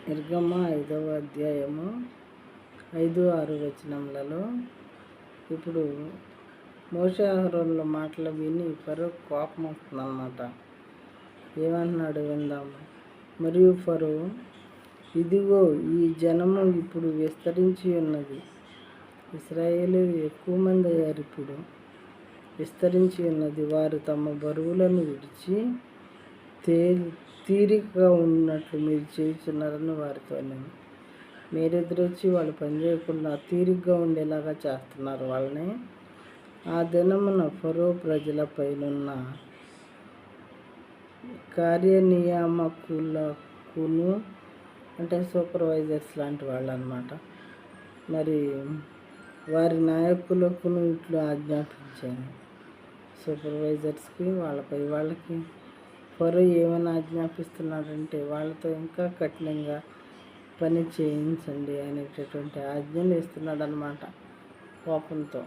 నిర్గమ 5వ అధ్యాయము 5, 6 వచనములలో ఇప్పుడు మోషే అహరోనుల మాటలు విని ఫరో కోపం వస్తుందన్నమాట. ఏమంటున్నాడు విందాము. మరియు ఫరో, ఇదిగో ఈ జనము ఇప్పుడు విస్తరించి ఉన్నది. ఇశ్రాయేలీయులు ఎక్కువ మంది అయ్యారు. ఇప్పుడు విస్తరించి ఉన్నది. వారు తమ బరువులను విడిచి తీరికగా ఉన్నట్లు మీరు చేస్తున్నారని వారితో నేను. మీరెదురొచ్చి వాళ్ళు పనిచేయకుండా తీరికగా ఉండేలాగా చేస్తున్నారు వాళ్ళని. ఆ దినమున ఫరో ప్రజలపైనున్న కార్యనియామకులకును, అంటే సూపర్వైజర్స్ లాంటి వాళ్ళు అన్నమాట, మరి వారి నాయకులకును ఇట్లు ఆజ్ఞాపించాను. సూపర్వైజర్స్కి, వాళ్ళపై వాళ్ళకి ఫరో ఏమైనా ఆజ్ఞాపిస్తున్నాడంటే వాళ్ళతో ఇంకా కఠినంగా పని చేయించండి అనేటటువంటి ఆజ్ఞలు ఇస్తున్నాడు అన్నమాట కోపంతో.